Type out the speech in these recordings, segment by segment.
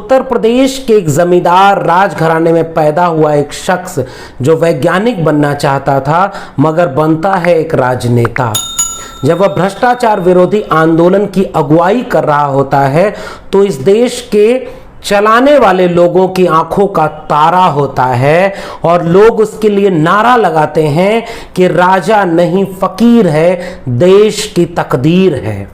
उत्तर प्रदेश के एक जमींदार राजघराने में पैदा हुआ एक शख्स जो वैज्ञानिक बनना चाहता था मगर बनता है एक राजनेता। जब वह भ्रष्टाचार विरोधी आंदोलन की अगुवाई कर रहा होता है तो इस देश के चलाने वाले लोगों की आंखों का तारा होता है और लोग उसके लिए नारा लगाते हैं कि राजा नहीं फकीर है, देश की तकदीर है।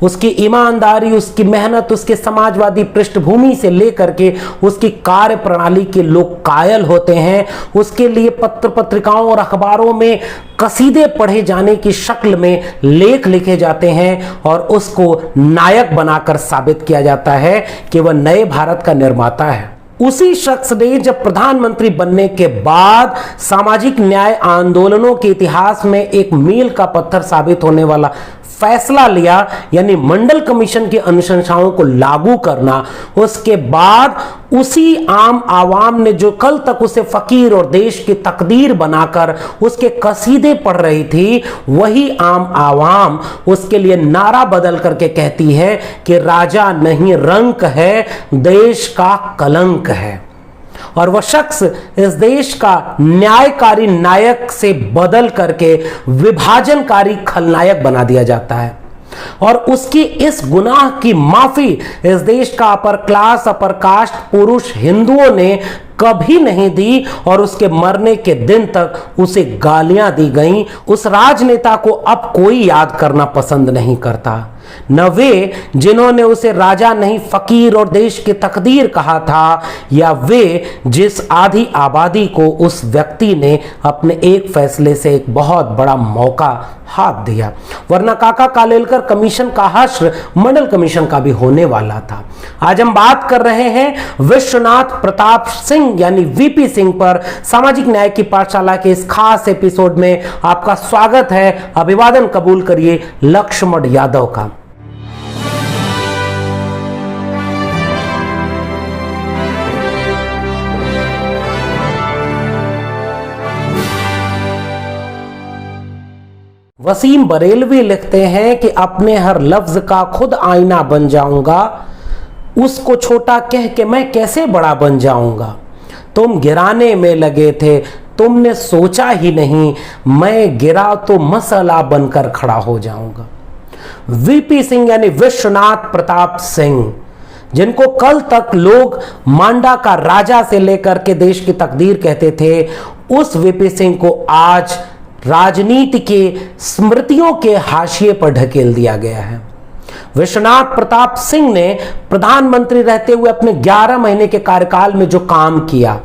उसकी ईमानदारी, उसकी मेहनत, उसके समाजवादी पृष्ठभूमि से लेकर के उसकी कार्य प्रणाली के लोग कायल होते हैं। उसके लिए पत्र पत्रिकाओं और अखबारों में कसीदे पढ़े जाने की शक्ल में लेख लिखे जाते हैं और उसको नायक बनाकर साबित किया जाता है कि वह नए भारत का निर्माता है। उसी शख्स ने जब प्रधानमंत्री बनने के बाद सामाजिक न्याय आंदोलनों के इतिहास में एक मील का पत्थर साबित होने वाला फैसला लिया, यानी मंडल कमीशन की अनुशंसाओं को लागू करना। उसके बाद उसी आम आवाम ने जो कल तक उसे फकीर और देश की तकदीर बनाकर उसके कसीदे पढ़ रही थी, वही आम आवाम उसके लिए नारा बदल करके कहती है कि राजा नहीं रंक है, देश का कलंक है। और वह शख्स इस देश का न्यायकारी नायक से बदल करके विभाजनकारी खलनायक बना दिया जाता है और उसकी इस गुनाह की माफी इस देश का अपर क्लास, अपर कास्ट पुरुष हिंदुओं ने कभी नहीं दी और उसके मरने के दिन तक उसे गालियां दी गईं। उस राजनेता को अब कोई याद करना पसंद नहीं करता, न वे जिन्होंने उसे राजा नहीं फकीर और देश की तकदीर कहा था, या वे जिस आधी आबादी को उस व्यक्ति ने अपने एक फैसले से एक बहुत बड़ा मौका हाथ दिया। वरना काका कालेलकर कमीशन का हश्र मंडल कमीशन का भी होने वाला था। आज हम बात कर रहे हैं विश्वनाथ प्रताप सिंह यानी वीपी सिंह पर। सामाजिक न्याय की पाठशाला के इस खास एपिसोड में आपका स्वागत है। अभिवादन कबूल करिए लक्ष्मण यादव का। वसीम बरेलवी लिखते हैं कि अपने हर लफ्ज का खुद आईना बन जाऊंगा, उसको छोटा कह के मैं कैसे बड़ा बन जाऊंगा। तुम गिराने में लगे थे, तुमने सोचा ही नहीं, मैं गिरा तो मसला बनकर खड़ा हो जाऊंगा। वीपी सिंह यानी विश्वनाथ प्रताप सिंह, जिनको कल तक लोग मांडा का राजा से लेकर के देश की तकदीर कहते थे, उस वीपी सिंह को आज राजनीति के स्मृतियों के हाशिए पर ढकेल दिया गया है। विश्वनाथ प्रताप सिंह ने प्रधानमंत्री रहते हुए अपने 11 महीने के कार्यकाल में जो काम किया,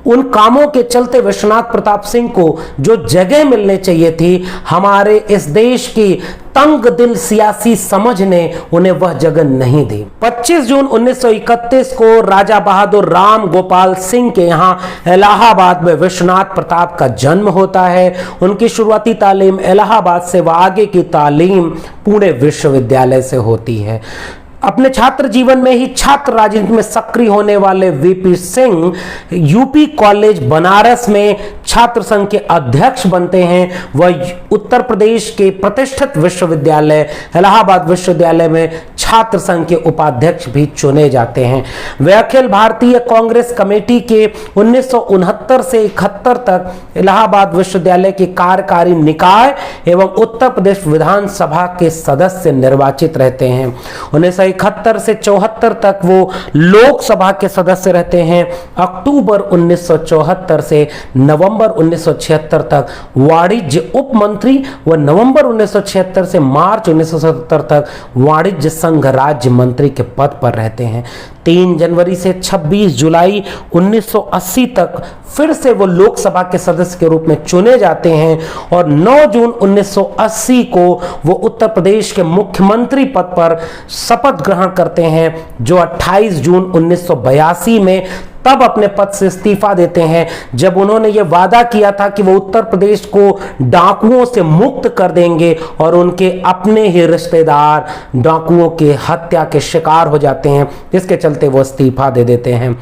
उन कामों के चलते विश्वनाथ प्रताप सिंह को जो जगह मिलने चाहिए थी, हमारे इस देश की तंग दिल सियासी समझ ने उन्हें वह जगह नहीं दी। 25 जून 1931 को राजा बहादुर राम गोपाल सिंह के यहाँ इलाहाबाद में विश्वनाथ प्रताप का जन्म होता है। उनकी शुरुआती तालीम इलाहाबाद से व आगे की तालीम पुणे विश्वविद्यालय से होती है। अपने छात्र जीवन में ही छात्र राजनीति में सक्रिय होने वाले VP Singh UP college Banaras में छात्र संघ के अध्यक्ष बनते हैं। वह उत्तर प्रदेश के प्रतिष्ठित विश्वविद्यालय इलाहाबाद विश्वविद्यालय में छात्र संघ के उपाध्यक्ष भी चुने जाते हैं। वे अखिल भारतीय कांग्रेस कमेटी के 1969 से 71 तक इलाहाबाद विश्वविद्यालय के कार्यकारी निकाय एवं उत्तर प्रदेश विधानसभा के सदस्य निर्वाचित रहते हैं। 1971 से 74 तक वो लोकसभा के सदस्य रहते हैं। अक्टूबर 1974 से नवंबर 1976 तक वाणिज्य उप मंत्री व नवंबर 1976 से मार्च 1977 तक वाणिज्य संघ राज्य मंत्री के पद पर रहते हैं। 3 जनवरी से 26 जुलाई 1980 तक फिर से वो लोकसभा के सदस्य के रूप में चुने जाते हैं और 9 जून 1980 को वो उत्तर प्रदेश के मुख्यमंत्री पद पर शपथ ग्रहण करते हैं, जो 28 जून 1982 में तब अपने पद से इस्तीफा देते हैं जब उन्होंने ये वादा किया था कि वो उत्तर प्रदेश को डाकुओं से मुक्त कर देंगे और उनके अपने ही रिश्तेदार डाकुओं के हत्या के शिकार हो जाते हैं, जिसके चलते वो इस्तीफा दे देते हैं।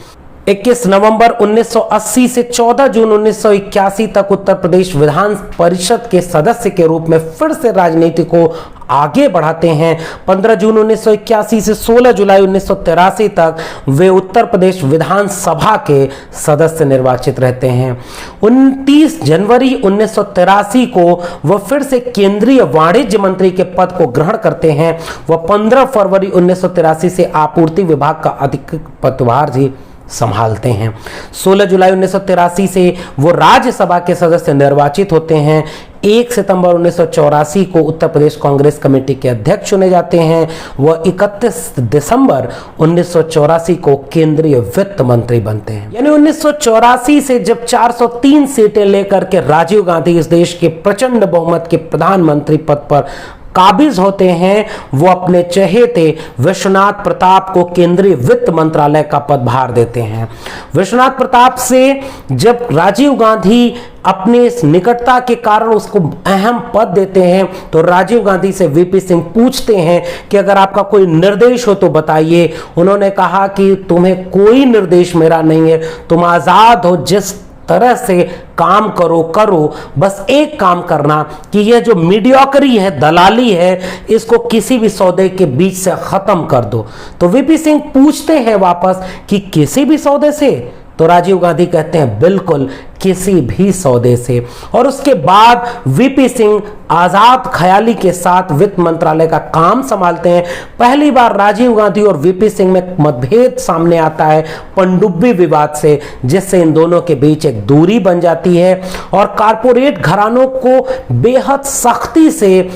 21 नवंबर 1980 से 14 जून 1981 तक उत्तर प्रदेश विधान परिषद के सदस्य के रूप में फिर से राजनीति को आगे बढ़ाते हैं। 15 जून 1981 से 16 जुलाई 1983 तक वे उत्तर प्रदेश विधानसभा के सदस्य निर्वाचित रहते हैं। 29 जनवरी 1983 को वह फिर से केंद्रीय वाणिज्य मंत्री के पद को ग्रहण करते हैं। वह 15 फरवरी 1983 से आपूर्ति विभाग का अधिकृत पदभार भी संभालते हैं। 16 जुलाई 1983 से वो राज्यसभा के सदस्य निर्वाचित होते हैं। 1 सितंबर 1984 को उत्तर प्रदेश कांग्रेस कमेटी के अध्यक्ष चुने जाते हैं। वह 31 दिसंबर 1984 को केंद्रीय वित्त मंत्री बनते हैं। यानी 1984 से जब 403 सीटें लेकर के राजीव गांधी इस देश के प्रचंड बहुमत के प्रधानमंत्री पद पर काबिज होते हैं, वो अपने चहेते विश्वनाथ प्रताप को केंद्रीय वित्त मंत्रालय का पदभार देते हैं। विश्वनाथ प्रताप से जब राजीव गांधी अपनी इस निकटता के कारण उसको अहम पद देते हैं, तो राजीव गांधी से वीपी सिंह पूछते हैं कि अगर आपका कोई निर्देश हो तो बताइए। उन्होंने कहा कि तुम्हें कोई निर्देश मेरा नहीं है, तुम आजाद हो, जिस तरह से काम करो, बस एक काम करना कि यह जो मीडियोक्री है, दलाली है, इसको किसी भी सौदे के बीच से खत्म कर दो। तो वीपी सिंह पूछते हैं वापस कि किसी भी सौदे से? तो राजीव गांधी कहते हैं बिल्कुल किसी भी सौदे से। और उसके बाद वीपी सिंह आजाद ख्याली के साथ वित्त मंत्रालय का काम संभालते हैं। पहली बार राजीव गांधी और वीपी सिंह में मतभेद सामने आता है पनडुब्बी विवाद से, जिससे इन दोनों के बीच एक दूरी बन जाती है और कारपोरेट घरानों को बेहद सख्ती से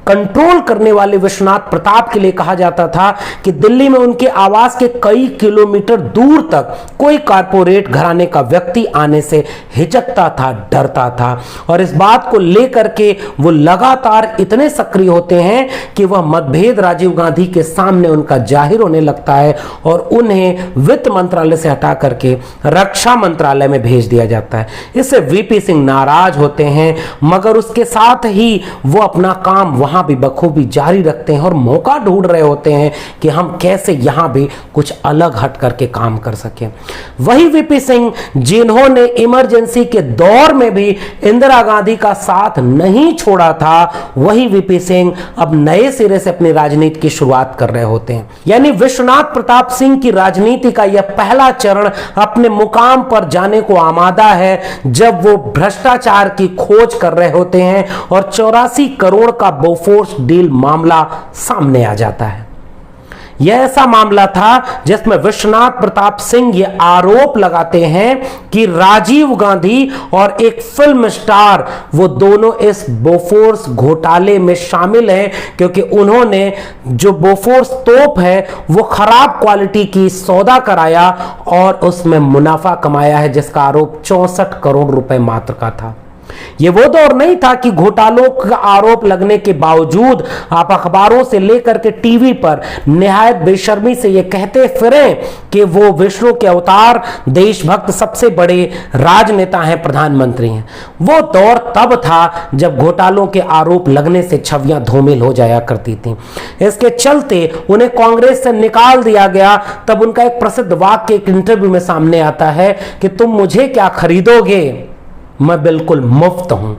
कंट्रोल करने वाले विश्वनाथ प्रताप के लिए कहा जाता था कि दिल्ली में उनके आवास के कई किलोमीटर दूर तक कोई कारपोरेट घराने का व्यक्ति आने से हिचकता था, डरता था। और इस बात को लेकर के वो लगातार इतने सक्रिय होते हैं कि वह मतभेद राजीव गांधी के सामने उनका जाहिर होने लगता है और उन्हें वित्त मंत्रालय से हटा करके रक्षा मंत्रालय में भेज दिया जाता है। इससे वीपी सिंह नाराज होते हैं, मगर उसके साथ ही वो अपना काम वहां भी बखूबी जारी रखते हैं और मौका ढूंढ रहे होते हैं कि हम कैसे यहां भी कुछ अलग हट करके काम कर सकें। वही वीपी सिंह जिन्होंने इमरजेंसी के दौर में भी इंदिरा गांधी का साथ नहीं छोड़ा था, वही वीपी सिंह अब नए सिरे से अपनी राजनीति की शुरुआत कर रहे होते हैं। यानी विश्वनाथ प्रताप सिंह की राजनीति का यह पहला चरण अपने मुकाम पर जाने को आमादा है, जब वो भ्रष्टाचार की खोज कर रहे होते हैं और 84 करोड़ का बोफोर्स डील मामला सामने आ जाता है। यह ऐसा मामला था जिसमें विश्वनाथ प्रताप सिंह ये आरोप लगाते हैं कि राजीव गांधी और एक फिल्म स्टार वो दोनों इस बोफोर्स घोटाले में शामिल हैं, क्योंकि उन्होंने जो बोफोर्स तोप है वो खराब क्वालिटी की सौदा कराया और उसमें मुनाफा कमाया है, जिसका आरोप 64 करोड़ रुपए मात्र का था। ये वो दौर नहीं था कि घोटालों का आरोप लगने के बावजूद आप अखबारों से लेकर के टीवी पर निहायत बेशर्मी से ये कहते फिरें कि वो विष्णु के अवतार, देशभक्त, सबसे बड़े राजनेता हैं, प्रधानमंत्री हैं। वो दौर तब था जब घोटालों के आरोप लगने से छवियां धूमिल हो जाया करती थी। इसके चलते उन्हें कांग्रेस से निकाल दिया गया। तब उनका एक प्रसिद्ध वाक्य एक इंटरव्यू में सामने आता है कि तुम मुझे क्या खरीदोगे, मैं बिल्कुल मुफ्त हूं।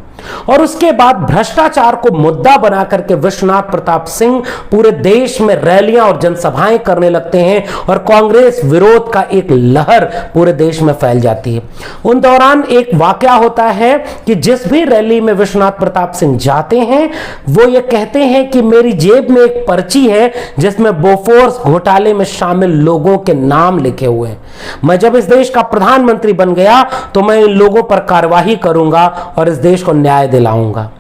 और उसके बाद भ्रष्टाचार को मुद्दा बना करके विश्वनाथ प्रताप सिंह पूरे देश में रैलियां और जनसभाएं करने लगते हैं और कांग्रेस विरोध का एक लहर पूरे देश में फैल जाती है। उन दौरान एक वाकया होता है कि जिस भी रैली में विश्वनाथ प्रताप सिंह जाते हैं, वो ये कहते हैं कि मेरी जेब में एक पर्ची है जिसमें बोफोर्स घोटाले में शामिल लोगों के नाम लिखे हुए हैं। मैं जब इस देश का प्रधानमंत्री बन गया तो मैं इन लोगों पर कार्यवाही करूंगा और इस देश को न्याय दिलाऊंगा।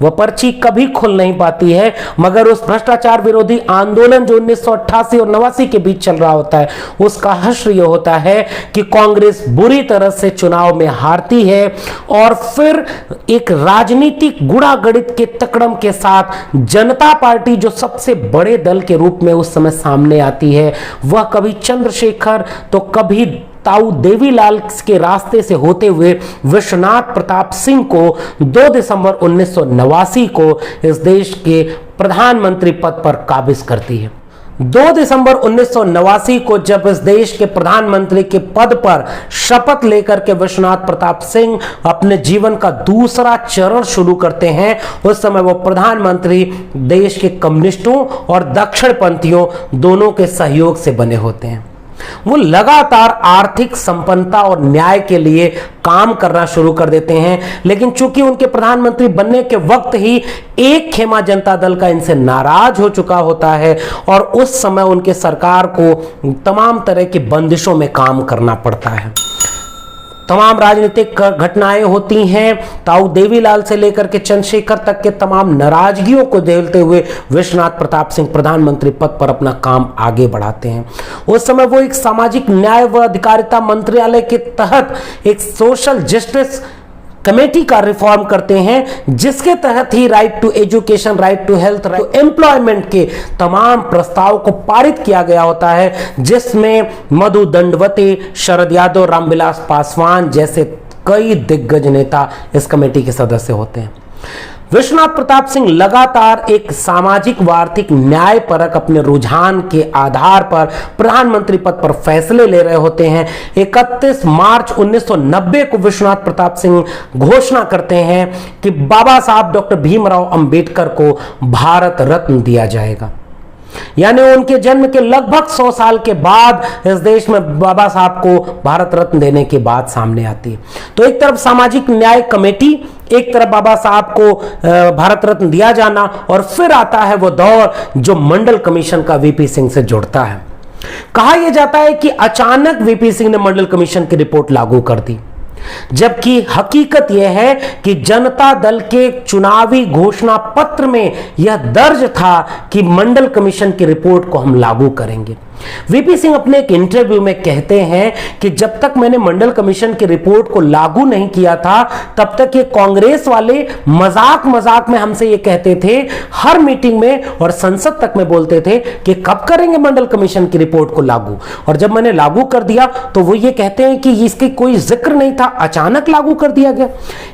वह पर्ची कभी खुल नहीं पाती है, मगर उस भ्रष्टाचार विरोधी आंदोलन जो 1988 और 89 के बीच चल रहा होता है, उसका हश्र यह होता है कि कांग्रेस बुरी तरह से चुनाव में हारती है और फिर एक राजनीतिक गुणागणित के तकड़म के साथ जनता पार्टी, जो सबसे बड़े दल के रूप में उस समय सामने आती है, वह कभी चंद्रशेखर तो कभी ताऊ देवीलाल के रास्ते से होते हुए विश्वनाथ प्रताप सिंह को 2 दिसंबर 1989 को इस देश के प्रधानमंत्री पद पर काबिज करती है। 2 दिसंबर 1989 को जब इस देश के प्रधानमंत्री के पद पर शपथ लेकर के विश्वनाथ प्रताप सिंह अपने जीवन का दूसरा चरण शुरू करते हैं, उस समय वो प्रधानमंत्री देश के कम्युनिस्टों और दक्षिणपंथियों दोनों के सहयोग से बने होते हैं। वो लगातार आर्थिक संपन्नता और न्याय के लिए काम करना शुरू कर देते हैं, लेकिन चूंकि उनके प्रधानमंत्री बनने के वक्त ही एक खेमा जनता दल का इनसे नाराज हो चुका होता है और उस समय उनके सरकार को तमाम तरह की बंदिशों में काम करना पड़ता है। तमाम राजनीतिक घटनाएं होती हैं। ताऊ देवीलाल से लेकर के चंद्रशेखर तक के तमाम नाराजगियों को झेलते हुए विश्वनाथ प्रताप सिंह प्रधानमंत्री पद पर अपना काम आगे बढ़ाते हैं। उस समय वो एक सामाजिक न्याय व अधिकारिता मंत्रालय के तहत एक सोशल जस्टिस कमेटी का रिफॉर्म करते हैं, जिसके तहत ही right to education, right to health, right to employment के तमाम प्रस्ताव को पारित किया गया होता है, जिसमें मधु दंडवती, शरद यादव, रामविलास पासवान जैसे कई दिग्गज नेता इस कमेटी के सदस्य होते हैं। विश्वनाथ प्रताप सिंह लगातार एक सामाजिक व आर्थिक न्याय परक अपने रुझान के आधार पर प्रधानमंत्री पद पर फैसले ले रहे होते हैं। 31 मार्च 1990 को विश्वनाथ प्रताप सिंह घोषणा करते हैं कि बाबा साहब डॉक्टर भीमराव अंबेडकर को भारत रत्न दिया जाएगा। यानी उनके जन्म के लगभग 100 साल के बाद इस देश में बाबा साहब को भारत रत्न देने की बात सामने आती है। तो एक तरफ सामाजिक न्याय कमेटी, एक तरफ बाबा साहब को भारत रत्न दिया जाना, और फिर आता है वो दौर जो मंडल कमीशन का वीपी सिंह से जुड़ता है। कहा यह जाता है कि अचानक वीपी सिंह ने मंडल कमीशन की रिपोर्ट लागू कर दी, जबकि हकीकत यह है कि जनता दल के चुनावी घोषणा पत्र में यह दर्ज था कि मंडल कमीशन की रिपोर्ट को हम लागू करेंगे। वीपी सिंह अपने एक इंटरव्यू में कहते हैं कि जब तक मैंने मंडल कमीशन की रिपोर्ट को लागू नहीं किया था, तब तक ये कांग्रेस वाले मजाक मजाक में हमसे ये कहते थे, हर मीटिंग में और संसद तक में बोलते थे कि कब करेंगे मंडल कमीशन की रिपोर्ट को लागू, और जब मैंने लागू कर दिया तो वो ये कहते हैं कि इसकी कोई जिक्र नहीं था, अचानक लागू कर दिया गया।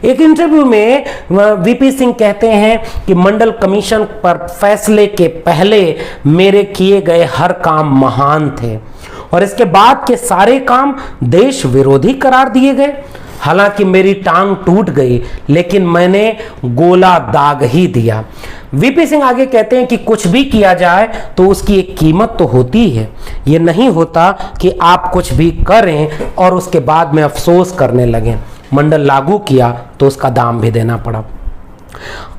एक इंटरव्यू में वीपी सिंह कहते हैं कि मंडल कमीशन पर फैसले के पहले मेरे किए गए हर काम महान थे और इसके बाद के सारे काम देश विरोधी करार दिए गए। हालांकि मेरी टांग टूट गई, लेकिन मैंने गोला दाग ही दिया। वीपी सिंह आगे कहते हैं कि कुछ भी किया जाए तो उसकी एक कीमत तो होती है। यह नहीं होता कि आप कुछ भी करें और उसके बाद में अफसोस करने लगें। मंडल लागू किया तो उसका दाम भी देना पड़ा।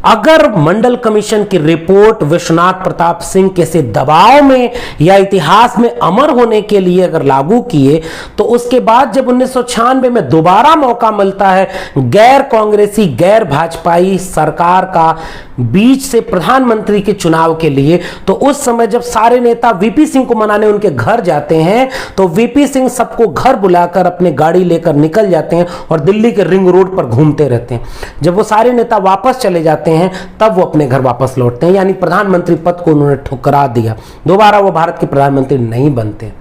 अगर मंडल कमीशन की रिपोर्ट विश्वनाथ प्रताप सिंह के दबाव में या इतिहास में अमर होने के लिए अगर लागू किए, तो उसके बाद जब 1996 में दोबारा मौका मिलता है गैर कांग्रेसी गैर भाजपाई सरकार का बीच से प्रधानमंत्री के चुनाव के लिए, तो उस समय जब सारे नेता वीपी सिंह को मनाने उनके घर जाते हैं, तो वीपी सिंह सबको घर बुलाकर अपने गाड़ी लेकर निकल जाते हैं और दिल्ली के रिंग रोड पर घूमते रहते हैं। जब वो सारे नेता वापस चले जाते हैं तब वो अपने घर वापस लौटते हैं। यानी प्रधानमंत्री पद को उन्होंने ठुकरा दिया, दोबारा वो भारत के प्रधानमंत्री नहीं बनते,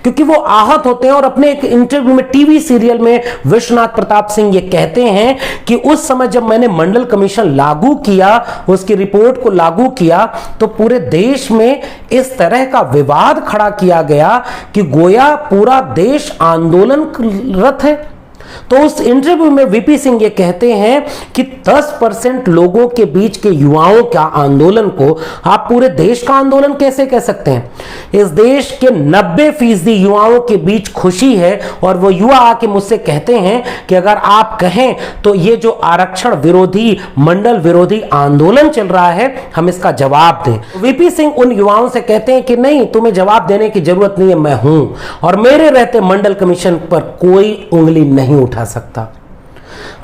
क्योंकि वो आहत होते हैं। और अपने एक इंटरव्यू में टीवी सीरियल में विश्वनाथ प्रताप सिंह ये कहते हैं कि उस समय जब मैंने मंडल कमीशन लागू किया, उसकी रिपोर्ट को लागू किया, तो पूरे देश में इस तरह का विवाद खड़ा किया गया कि गोया पूरा देश आंदोलनरत है। तो उस इंटरव्यू में वीपी सिंह ये कहते हैं कि 10% लोगों के बीच के युवाओं का आंदोलन को आप पूरे देश का आंदोलन कैसे कह सकते हैं? इस देश के 90% युवाओं के बीच खुशी है, और वो युवा आके मुझसे कहते हैं कि अगर आप कहें तो ये जो आरक्षण विरोधी, मंडल विरोधी आंदोलन चल रहा है, हम इसका जवाब दें। वीपी सिंह उन युवाओं से कहते हैं कि नहीं, तुम्हें जवाब देने की जरूरत नहीं है, मैं हूं, और मेरे रहते मंडल कमीशन पर कोई उंगली नहीं उठा सकता।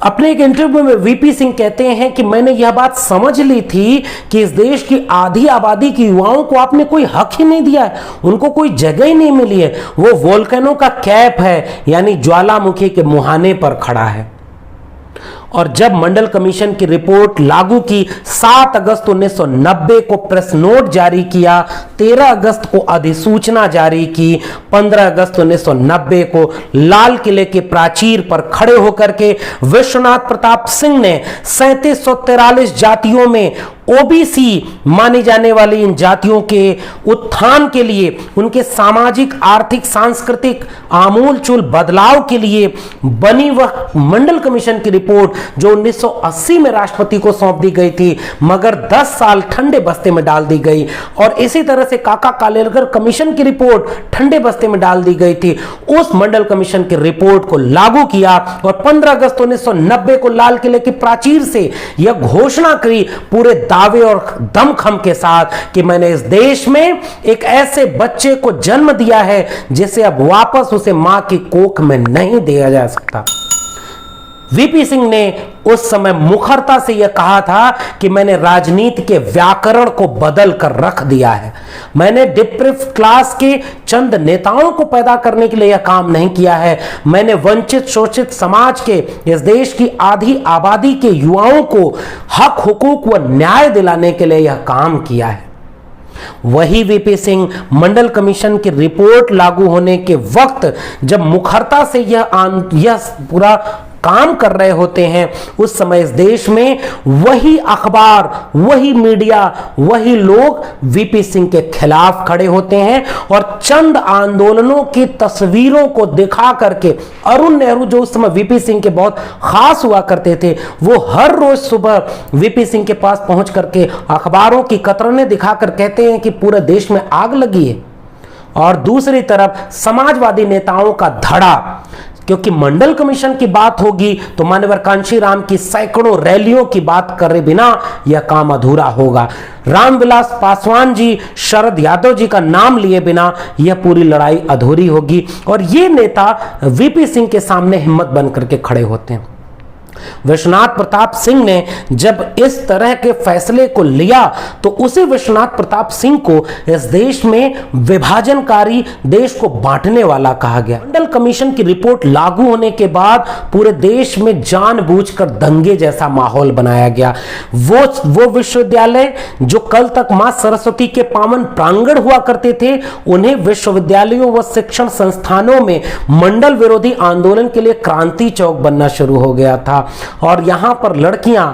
अपने एक इंटरव्यू में वीपी सिंह कहते हैं कि मैंने यह बात समझ ली थी कि इस देश की आधी आबादी के युवाओं को आपने कोई हक ही नहीं दिया है, उनको कोई जगह ही नहीं मिली है। वो वोल्केनो का कैप है, यानी ज्वालामुखी के मुहाने पर खड़ा है। और जब मंडल कमीशन की रिपोर्ट लागू की, 7 अगस्त 1990 को प्रेस नोट जारी किया, 13 अगस्त को अधिसूचना जारी की। 15 अगस्त 1990 को लाल किले के प्राचीर पर खड़े होकर के विश्वनाथ प्रताप सिंह ने 3743 जातियों में ओबीसी मानी जाने वाली इन जातियों के उत्थान के लिए, उनके सामाजिक, आर्थिक, सांस्कृतिक आमूलचूल बदलाव के लिए बनी वह मंडल कमीशन की रिपोर्ट जो 1980 में राष्ट्रपति को सौंप दी गई थी, मगर 10 साल ठंडे बस्ते में डाल दी गई। और इसी तरह से काका कालेलकर कमीशन की रिपोर्ट ठंडे बस्ते में डाल दी गई थी। उस मंडल कमीशन की रिपोर्ट को लागू किया और 15 अगस्त 1990 को लाल किले की प्राचीर से यह घोषणा करी पूरे दावे और दमखम के साथ कि मैंने इस देश में एक ऐसे बच्चे को जन्म दिया है जिसे अब वापस उसे मां की कोख में नहीं दिया जा सकता। वीपी सिंह ने उस समय मुखरता से यह कहा था कि मैंने राजनीति के व्याकरण को बदल कर रख दिया है। मैंने डिप्रिव्ड क्लास के चंद नेताओं को पैदा करने के लिए यह काम नहीं किया है। मैंने वंचित शोषित समाज के, इस देश की आधी आबादी के युवाओं को हक, हुकूक व न्याय दिलाने के लिए यह काम किया है। वही वीपी सिंह मंडल कमीशन की रिपोर्ट लागू होने के वक्त जब मुखरता से यह पूरा काम कर रहे होते हैं, उस समय इस देश में वही अखबार, वही मीडिया, वही लोग वीपी सिंह के खिलाफ खड़े होते हैं और चंद आंदोलनों की तस्वीरों को दिखा करके अरुण नेहरू, जो उस समय वीपी सिंह के बहुत खास हुआ करते थे, वो हर रोज सुबह वीपी सिंह के पास पहुंच करके अखबारों की कतरनें दिखाकर कहते हैं कि पूरे देश में आग लगी है। और दूसरी तरफ समाजवादी नेताओं का धड़ा, क्योंकि मंडल कमीशन की बात होगी तो मान्यवर कांशीराम की सैकड़ों रैलियों की बात करे बिना यह काम अधूरा होगा। रामविलास पासवान जी, शरद यादव जी का नाम लिए बिना यह पूरी लड़ाई अधूरी होगी। और ये नेता वीपी सिंह के सामने हिम्मत बन करके खड़े होते हैं। विश्वनाथ प्रताप सिंह ने जब इस तरह के फैसले को लिया तो उसे विश्वनाथ प्रताप सिंह को इस देश में विभाजनकारी, देश को बांटने वाला कहा गया। मंडल कमीशन की रिपोर्ट लागू होने के बाद पूरे देश में जानबूझकर दंगे जैसा माहौल बनाया गया। वो विश्वविद्यालय जो कल तक मां सरस्वती के पावन प्रांगण हुआ करते थे, उन्हें विश्वविद्यालयों व शिक्षण संस्थानों में मंडल विरोधी आंदोलन के लिए क्रांति चौक बनना शुरू हो गया था। और यहां पर लड़कियां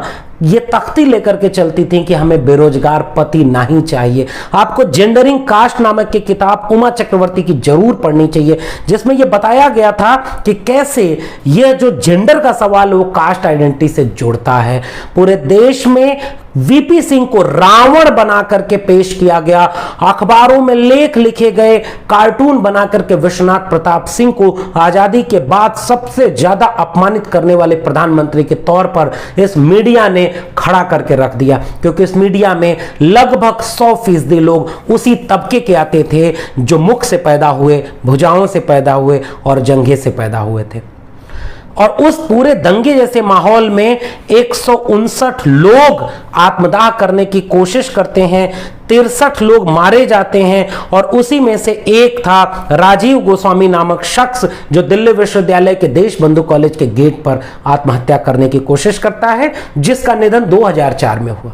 ये तख्ती लेकर के चलती थी कि हमें बेरोजगार पति नहीं चाहिए। आपको जेंडरिंग कास्ट नामक की किताब उमा चक्रवर्ती की जरूर पढ़नी चाहिए, जिसमें यह बताया गया था कि कैसे यह जो जेंडर का सवाल वो कास्ट आइडेंटिटी से जुड़ता है। पूरे देश में वीपी सिंह को रावण बना करके पेश किया गया। अखबारों में लेख लिखे गए, कार्टून बना करके विश्वनाथ प्रताप सिंह को आजादी के बाद सबसे ज्यादा अपमानित करने वाले प्रधानमंत्री के तौर पर इस मीडिया ने खड़ा करके रख दिया, क्योंकि इस मीडिया में लगभग 100% लोग उसी तबके के आते थे जो मुख से पैदा हुए, भुजाओं से पैदा हुए और जंघे से पैदा हुए थे। और उस पूरे दंगे जैसे माहौल में 159 लोग आत्मदाह करने की कोशिश करते हैं, 63 लोग मारे जाते हैं और उसी में से एक था राजीव गोस्वामी नामक शख्स जो दिल्ली विश्वविद्यालय के देशबंधु कॉलेज के गेट पर आत्महत्या करने की कोशिश करता है, जिसका निधन 2004 में हुआ।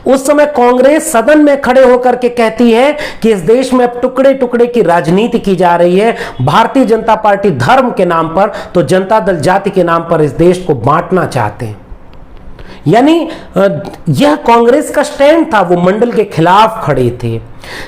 उस समय कांग्रेस सदन में खड़े होकर के कहती है कि इस देश में अब टुकड़े टुकड़े की राजनीति की जा रही है। भारतीय जनता पार्टी धर्म के नाम पर तो जनता दल जाति के नाम पर इस देश को बांटना चाहते हैं। यानी यह कांग्रेस का स्टैंड था, वो मंडल के खिलाफ खड़े थे।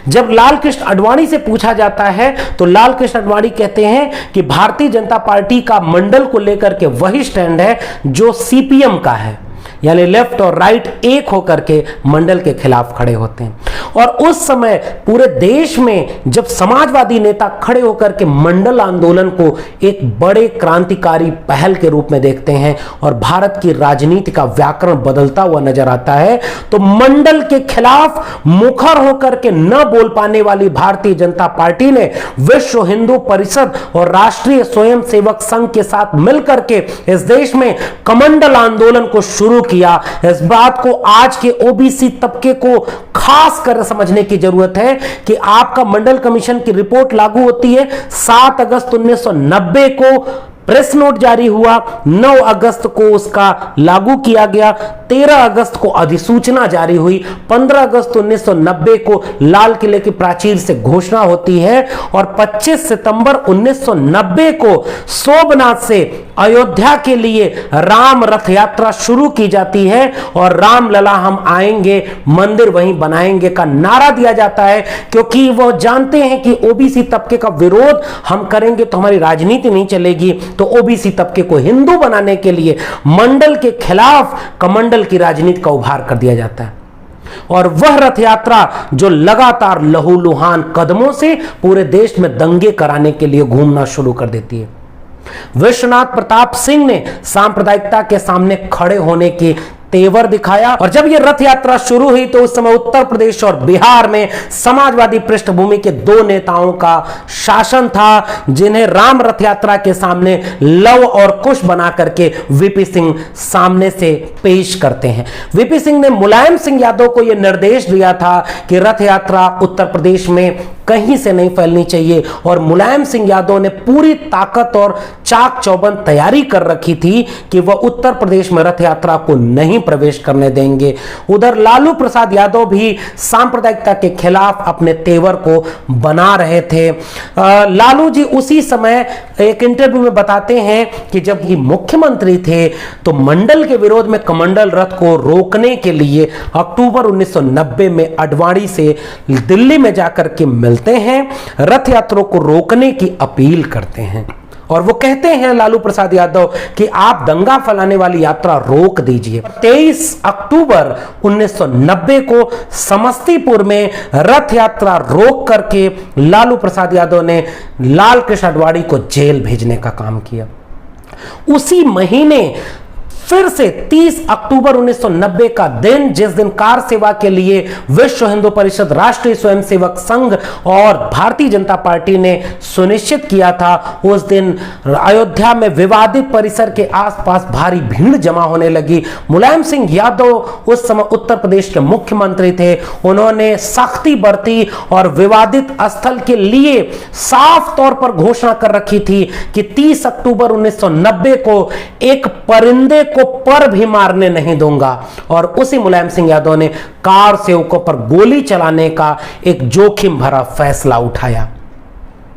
जब लाल कृष्ण आडवाणी से पूछा जाता है तो लाल कृष्ण आडवाणी कहते हैं कि भारतीय जनता पार्टी का मंडल को लेकर के वही स्टैंड है जो सीपीएम का है, यानी लेफ्ट और राइट एक होकर के मंडल के खिलाफ खड़े होते हैं। और उस समय पूरे देश में जब समाजवादी नेता खड़े होकर के मंडल आंदोलन को एक बड़े क्रांतिकारी पहल के रूप में देखते हैं और भारत की राजनीति का व्याकरण बदलता हुआ नजर आता है, तो मंडल के खिलाफ मुखर होकर के न बोल पाने वाली भारतीय जनता पार्टी ने विश्व हिंदू परिषद और राष्ट्रीय स्वयंसेवक संघ के साथ मिलकर के इस देश में कमंडल आंदोलन को शुरू किया। इस बात को आज के ओबीसी तबके को खास कर समझने की जरूरत है कि आपका मंडल कमीशन की रिपोर्ट लागू होती है 7 अगस्त 1990 को प्रेस नोट जारी हुआ, 9 अगस्त को उसका लागू किया गया, 13 अगस्त को अधिसूचना जारी हुई, 15 अगस्त 1990 को लाल किले की प्राचीर से घोषणा होती है और 25 सितंबर 1990 को सोमनाथ से अयोध्या के लिए राम रथ यात्रा शुरू की जाती है और राम लला हम आएंगे, मंदिर वहीं बनाएंगे का नारा दिया जाता है, क्योंकि वो जानते हैं कि ओबीसी तबके का विरोध हम करेंगे तो हमारी राजनीति नहीं चलेगी। तो ओबीसी तबके को हिंदू बनाने के लिए मंडल के खिलाफ कमंडल की राजनीति का उभार कर दिया जाता है और वह रथ यात्रा जो लगातार लहूलुहान कदमों से पूरे देश में दंगे कराने के लिए घूमना शुरू कर देती है। विश्वनाथ प्रताप सिंह ने सांप्रदायिकता के सामने खड़े होने की तेवर दिखाया और जब यह रथ यात्रा शुरू हुई तो उस समय उत्तर प्रदेश और बिहार में समाजवादी पृष्ठभूमि के 2 नेताओं का शासन था, जिन्हें राम रथ यात्रा के सामने लव और कुश बना करके वीपी सिंह सामने से पेश करते हैं। वीपी सिंह ने मुलायम सिंह यादव को यह निर्देश दिया था कि रथ यात्रा उत्तर प्रदेश में कहीं से नहीं फैलनी चाहिए और मुलायम सिंह यादव ने पूरी ताकत और चाक चौबंद तैयारी कर रखी थी कि वह उत्तर प्रदेश में रथ यात्रा को नहीं प्रवेश करने देंगे। उधर लालू प्रसाद यादव भी सांप्रदायिकता के खिलाफ अपने तेवर को बना रहे थे। लालू जी उसी समय एक इंटरव्यू में बताते हैं कि जब ये मुख्यमंत्री थे तो मंडल के विरोध में कमंडल रथ को रोकने के लिए अक्टूबर 1990 में अडवाणी से दिल्ली में जाकर के मिलते हैं, रथ यात्रा को रोकने की अपील करते हैं और वो कहते हैं लालू प्रसाद यादव कि आप दंगा फैलाने वाली यात्रा रोक दीजिए। 23 अक्टूबर 1990 को समस्तीपुर में रथ यात्रा रोक करके लालू प्रसाद यादव ने लाल कृष्ण आडवाणी को जेल भेजने का काम किया। उसी महीने फिर से 30 अक्टूबर 1990 का दिन, जिस दिन कार सेवा के लिए विश्व हिंदू परिषद, राष्ट्रीय स्वयंसेवक संघ और भारतीय जनता पार्टी ने सुनिश्चित किया था, उस दिन अयोध्या में विवादित परिसर के आसपास भारी भीड़ जमा होने लगी। मुलायम सिंह यादव उस समय उत्तर प्रदेश के मुख्यमंत्री थे। उन्होंने सख्ती बरती और विवादित स्थल के लिए साफ तौर पर घोषणा कर रखी थी कि 30 अक्टूबर 1990 को एक परिंदे को पर भी मारने नहीं दूंगा और उसी मुलायम सिंह यादव ने कार सेवकों पर गोली चलाने का एक जोखिम भरा फैसला उठाया।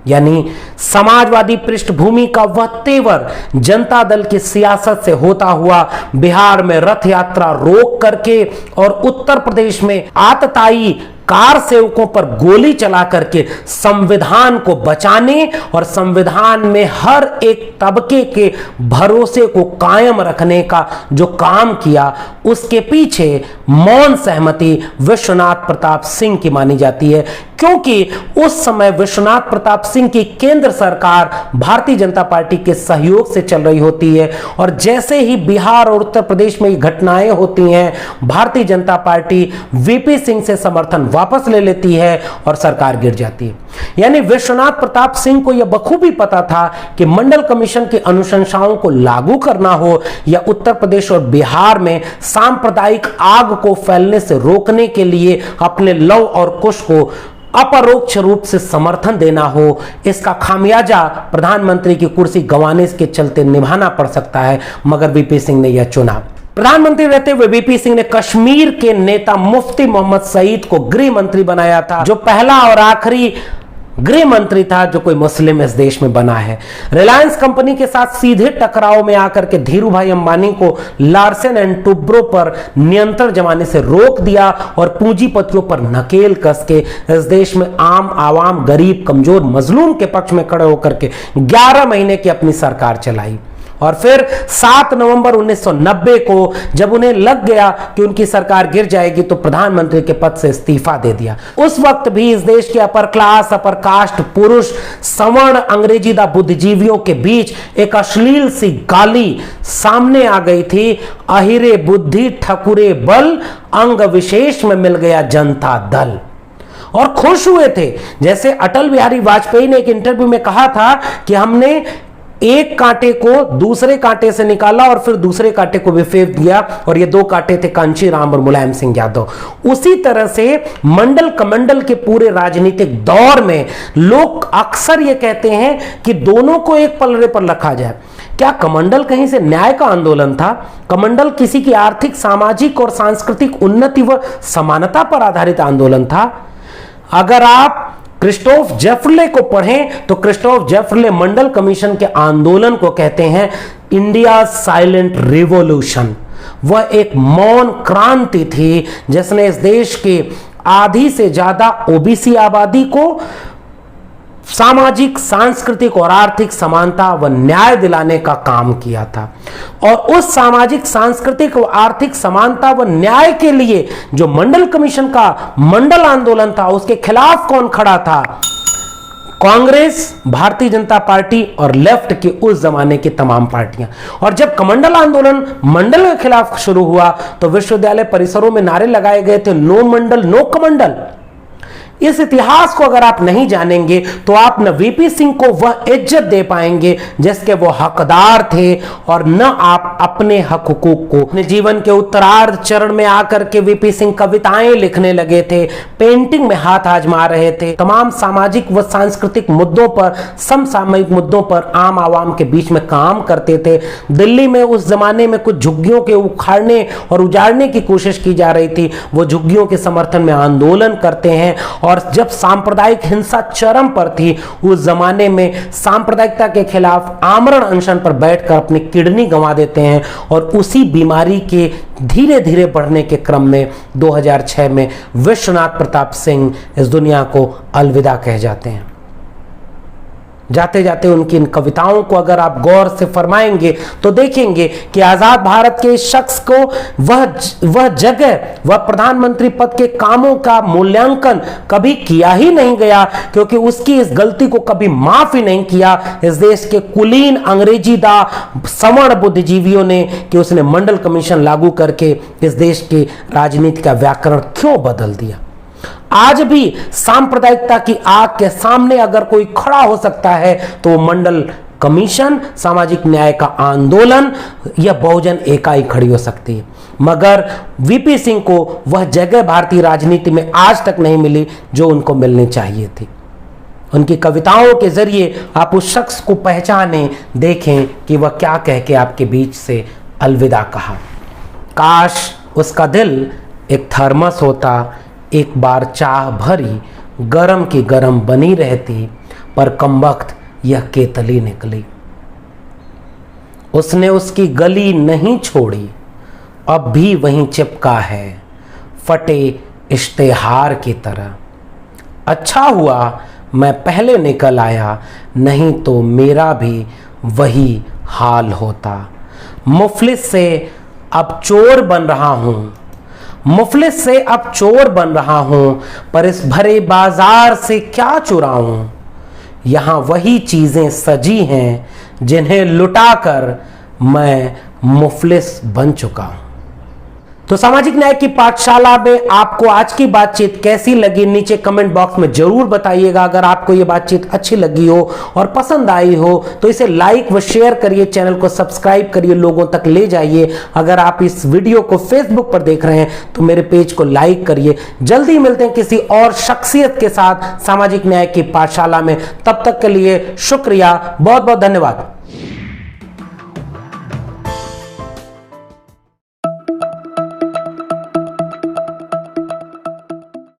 यानी समाजवादी पृष्ठभूमि का वह तेवर जनता दल की सियासत से होता हुआ बिहार में रथ यात्रा रोक करके और उत्तर प्रदेश में आतताई कार सेवकों पर गोली चला करके संविधान को बचाने और संविधान में हर एक तबके के भरोसे को कायम रखने का जो काम किया, उसके पीछे मौन सहमति विश्वनाथ प्रताप सिंह की मानी जाती है, क्योंकि उस समय विश्वनाथ प्रताप सिंह की केंद्र सरकार भारतीय जनता पार्टी के सहयोग से चल रही होती है और जैसे ही बिहार और उत्तर प्रदेश में घटनाएं होती हैं, भारतीय जनता पार्टी वीपी सिंह से समर्थन वापस ले लेती है और सरकार गिर जाती है। यानी विश्वनाथ प्रताप सिंह को यह बखूबी पता था कि मंडल कमीशन की अनुशंसाओं को लागू करना हो या उत्तर प्रदेश और बिहार में सांप्रदायिक आग को फैलने से रोकने के लिए अपने लव और कुश को अपरोक्ष रूप से समर्थन देना हो, इसका खामियाजा प्रधानमंत्री की कुर्सी गंवाने के चलते निभाना पड़ सकता है, मगर वीपी सिंह ने यह चुना। प्रधानमंत्री रहते हुए वीपी सिंह ने कश्मीर के नेता मुफ्ती मोहम्मद सईद को गृह मंत्री बनाया था, जो पहला और आखिरी गृह मंत्री था जो कोई मुस्लिम इस देश में बना है। रिलायंस कंपनी के साथ सीधे टकराव में आकर के धीरू भाई अंबानी को लार्सन एंड टुब्रो पर नियंत्रण जमाने से रोक दिया और पूंजीपतियों पर नकेल कस के इस देश में आम आवाम, गरीब, कमजोर, मजलूम के पक्ष में खड़े होकर के 11 महीने की अपनी सरकार चलाई। और फिर 7 नवंबर 1990 को जब उन्हें लग गया कि उनकी सरकार गिर जाएगी तो प्रधानमंत्री के पद से इस्तीफा दे दिया। उस वक्त भी इस देश के अपर क्लास, अपर कास्ट, पुरुष, सवर्ण, अंग्रेजीदा बुद्धिजीवियों के बीच एक अश्लील सी गाली सामने आ गई थी, अहिरे बुद्धि ठकुरे बल, अंग विशेष में मिल गया जनता दल। और खुश हुए थे, जैसे अटल बिहारी वाजपेयी ने एक इंटरव्यू में कहा था कि हमने एक कांटे को दूसरे कांटे से निकाला और फिर दूसरे कांटे को भी फेंक दिया, और ये दो कांटे थे कांचीराम और मुलायम सिंह यादव। उसी तरह से मंडल कमंडल के पूरे राजनीतिक दौर में लोग अक्सर ये कहते हैं कि दोनों को एक पलड़े पर रखा जाए। क्या कमंडल कहीं से न्याय का आंदोलन था? कमंडल किसी की आर्थिक, सामाजिक और सांस्कृतिक उन्नति व समानता पर आधारित आंदोलन था? अगर आप क्रिस्टोफ जेफरले को पढ़ें तो क्रिस्टोफ जेफरले मंडल कमीशन के आंदोलन को कहते हैं इंडिया साइलेंट रिवॉल्यूशन। वह एक मौन क्रांति थी जिसने इस देश के आधी से ज्यादा ओबीसी आबादी को सामाजिक, सांस्कृतिक और आर्थिक समानता व न्याय दिलाने का काम किया था। और उस सामाजिक, सांस्कृतिक व आर्थिक समानता व न्याय के लिए जो मंडल कमीशन का मंडल आंदोलन था, उसके खिलाफ कौन खड़ा था? कांग्रेस, भारतीय जनता पार्टी और लेफ्ट के उस जमाने की तमाम पार्टियां। और जब कमंडल आंदोलन मंडल के खिलाफ शुरू हुआ तो विश्वविद्यालय परिसरों में नारे लगाए गए थे, नो मंडल नो कमंडल। इस इतिहास को अगर आप नहीं जानेंगे तो आप न वीपी सिंह को वह इज्जत दे पाएंगे जिसके वो हकदार थे, और न आप अपने हक हुकूक को। अपने जीवन के उत्तरार्ध चरण में आकर के वीपी सिंह कविताएं लिखने लगे थे, पेंटिंग में हाथ आजमा रहे थे, तमाम सामाजिक व सांस्कृतिक मुद्दों पर, समसामयिक मुद्दों पर आम आवाम के बीच में काम करते थे। दिल्ली में उस जमाने में कुछ झुग्गियों के उखाड़ने और उजाड़ने की कोशिश की जा रही थी। वो झुग्गियों के समर्थन में आंदोलन करते हैं, और जब सांप्रदायिक हिंसा चरम पर थी उस जमाने में सांप्रदायिकता के खिलाफ आमरण अनशन पर बैठकर अपनी किडनी गंवा देते हैं। और उसी बीमारी के धीरे धीरे बढ़ने के क्रम में 2006 में विश्वनाथ प्रताप सिंह इस दुनिया को अलविदा कह जाते हैं। जाते जाते उनकी इन कविताओं को अगर आप गौर से फरमाएंगे तो देखेंगे कि आजाद भारत के शख्स को वह जगह, वह प्रधानमंत्री पद के कामों का मूल्यांकन कभी किया ही नहीं गया, क्योंकि उसकी इस गलती को कभी माफ ही नहीं किया इस देश के कुलीन अंग्रेजीदा सवर्ण बुद्धिजीवियों ने, कि उसने मंडल कमीशन लागू करके इस देश की राजनीति का व्याकरण क्यों बदल दिया। आज भी सांप्रदायिकता की आग के सामने अगर कोई खड़ा हो सकता है तो मंडल कमीशन, सामाजिक न्याय का आंदोलन या बहुजन इकाई खड़ी हो सकती है। मगर वीपी सिंह को वह जगह भारतीय राजनीति में आज तक नहीं मिली जो उनको मिलनी चाहिए थी। उनकी कविताओं के जरिए आप उस शख्स को पहचानें, देखें कि वह क्या कह के आपके बीच से अलविदा कहा। काश उसका दिल एक थर्मस होता, एक बार चाह भरी गरम की गरम बनी रहती, पर कमबख्त यह केतली निकली। उसने उसकी गली नहीं छोड़ी, अब भी वहीं चिपका है फटे इश्तेहार की तरह। अच्छा हुआ मैं पहले निकल आया, नहीं तो मेरा भी वही हाल होता। मुफलिस से अब चोर बन रहा हूं, मुफलिस से अब चोर बन रहा हूं, पर इस भरे बाजार से क्या चुराऊं। यहां वही चीजें सजी हैं जिन्हें लुटाकर मैं मुफलिस बन चुका हूं। तो सामाजिक न्याय की पाठशाला में आपको आज की बातचीत कैसी लगी, नीचे कमेंट बॉक्स में जरूर बताइएगा। अगर आपको ये बातचीत अच्छी लगी हो और पसंद आई हो तो इसे लाइक व शेयर करिए, चैनल को सब्सक्राइब करिए, लोगों तक ले जाइए। अगर आप इस वीडियो को फेसबुक पर देख रहे हैं तो मेरे पेज को लाइक करिए। जल्दी मिलते हैं किसी और शख्सियत के साथ सामाजिक न्याय की पाठशाला में। तब तक के लिए शुक्रिया, बहुत बहुत धन्यवाद।